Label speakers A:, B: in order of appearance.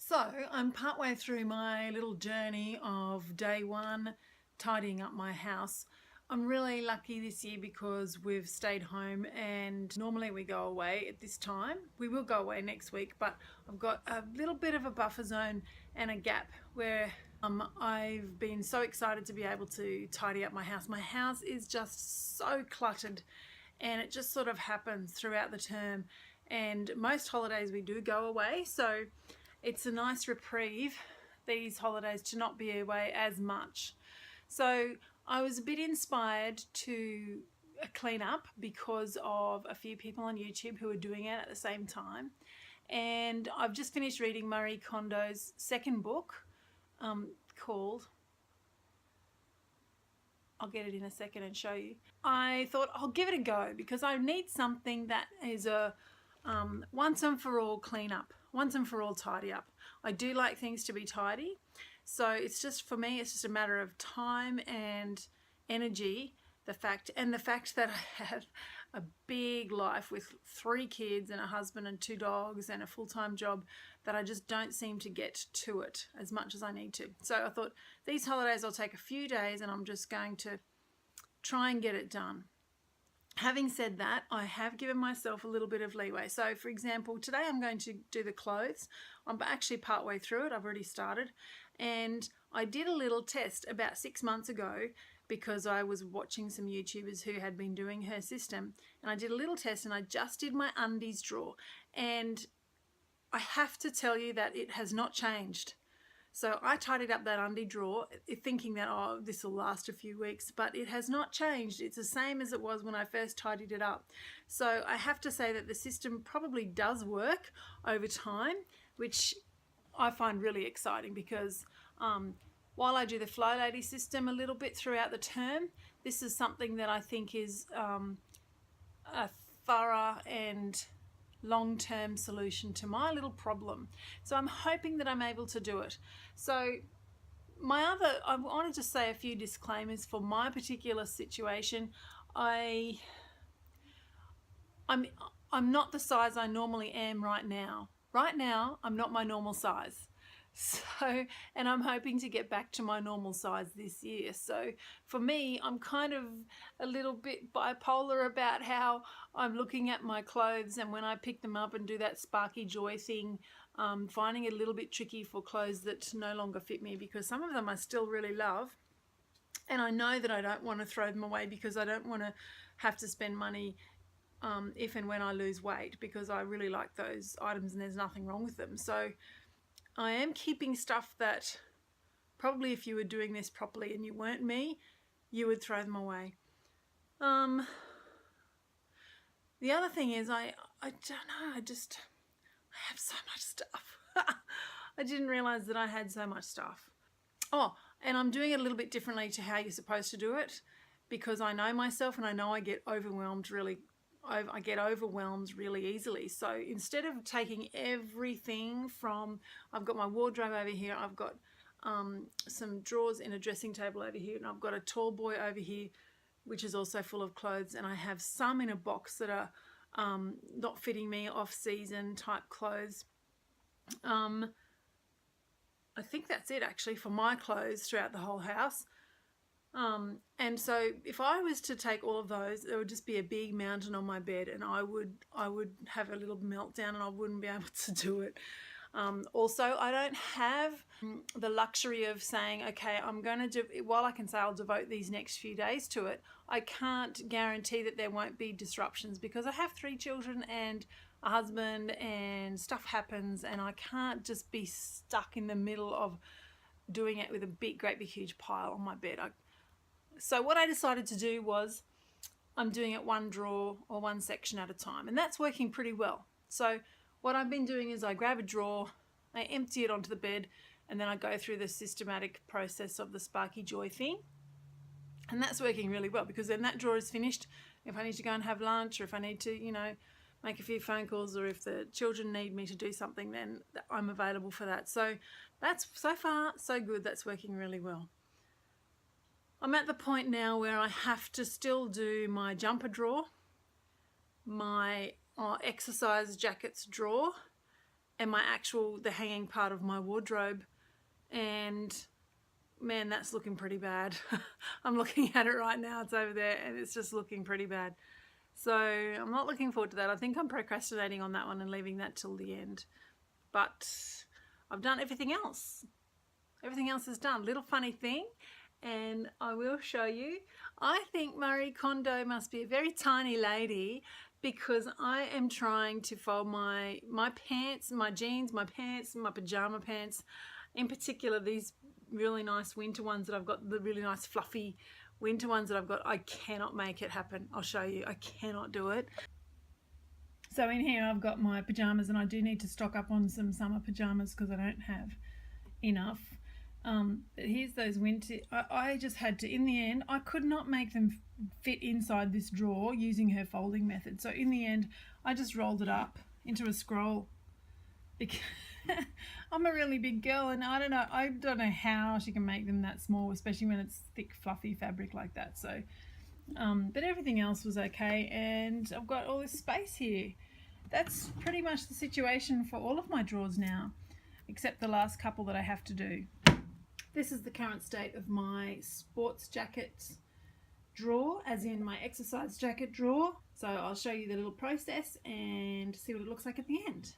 A: So I'm partway through my little journey of day one, tidying up my house. I'm really lucky this year because we've stayed home, and normally we go away at this time. We will go away next week, but I've got a little bit of a buffer zone and a gap where I've been so excited to be able to tidy up my house. My house is just so cluttered, and it just sort of happens throughout the term, and most holidays we do go away, so it's a nice reprieve these holidays to not be away as much. So I was a bit inspired to clean up because of a few people on YouTube who are doing it at the same time. And I've just finished reading Marie Kondo's second book called, I'll get it in a second and show you. I thought I'll give it a go because I need something that is a once and for all clean up, once and for all tidy up. I do like things to be tidy, so it's just, for me, it's just a matter of time and energy. The fact that I have a big life with 3 kids and a husband and 2 dogs and a full-time job, that I just don't seem to get to it as much as I need to. So I thought these holidays I'll take a few days and I'm just going to try and get it done. Having said that, I have given myself a little bit of leeway. So for example, today I'm going to do the clothes. I'm actually partway through it. I've already started. And I did a little test about 6 months ago because I was watching some YouTubers who had been doing her system. And I did a little test and I just did my undies drawer. And I have to tell you that it has not changed. So I tidied up that undie drawer thinking that, oh, this will last a few weeks, but it has not changed. It's the same as it was when I first tidied it up. So I have to say that the system probably does work over time, which I find really exciting because while I do the Flow Lady system a little bit throughout the term, this is something that I think is a thorough and long-term solution to my little problem. So I'm hoping that I'm able to do it. So I wanted to say a few disclaimers for my particular situation. I'm not the size I normally am right now. Right now, I'm not my normal size. So, and I'm hoping to get back to my normal size this year. So for me, I'm kind of a little bit bipolar about how I'm looking at my clothes, and when I pick them up and do that sparky joy thing, finding it a little bit tricky for clothes that no longer fit me, because some of them I still really love. And I know that I don't want to throw them away because I don't want to have to spend money if and when I lose weight, because I really like those items and there's nothing wrong with them. So I am keeping stuff that probably, if you were doing this properly and you weren't me, you would throw them away. The other thing is I don't know, I have so much stuff. I didn't realize that I had so much stuff. Oh, and I'm doing it a little bit differently to how you're supposed to do it, because I know myself and I know I get overwhelmed really easily. So instead of taking everything from, I've got my wardrobe over here, I've got some drawers in a dressing table over here, and I've got a tall boy over here which is also full of clothes, and I have some in a box that are not fitting me, off-season type clothes. I think that's it actually for my clothes throughout the whole house. And so if I was to take all of those, there would just be a big mountain on my bed, and I would have a little meltdown and I wouldn't be able to do it. Also, I don't have the luxury of saying, okay, I'm going to do, while I can say I'll devote these next few days to it, I can't guarantee that there won't be disruptions, because I have 3 children and a husband, and stuff happens, and I can't just be stuck in the middle of doing it with a great big huge pile on my bed. So what I decided to do was, I'm doing it one drawer or one section at a time, and that's working pretty well. So what I've been doing is I grab a drawer, I empty it onto the bed, and then I go through the systematic process of the sparky joy thing. And that's working really well, because then that drawer is finished. If I need to go and have lunch, or if I need to, you know, make a few phone calls, or if the children need me to do something, then I'm available for that. So that's, so far so good, that's working really well. I'm at the point now where I have to still do my jumper drawer, my exercise jackets drawer, and the hanging part of my wardrobe, and man, that's looking pretty bad. I'm looking at it right now, it's over there, and it's just looking pretty bad. So I'm not looking forward to that. I think I'm procrastinating on that one and leaving that till the end. But I've done everything else. Everything else is done. Little funny thing, and I will show you. I think Marie Kondo must be a very tiny lady, because I am trying to fold my pants, my jeans, my pants, my pajama pants, in particular these really nice winter ones that I've got, the really nice fluffy winter ones that I've got. I cannot make it happen. I'll show you. I cannot do it. So in here I've got my pajamas, and I do need to stock up on some summer pajamas because I don't have enough. But here's those winter. I just had to, in the end, I could not make them fit inside this drawer using her folding method. So in the end, I just rolled it up into a scroll, because I'm a really big girl, and I don't know how she can make them that small, especially when it's thick, fluffy fabric like that. So, but everything else was okay, and I've got all this space here. That's pretty much the situation for all of my drawers now, except the last couple that I have to do. This is the current state of my sports jacket drawer, as in my exercise jacket drawer. So I'll show you the little process and see what it looks like at the end.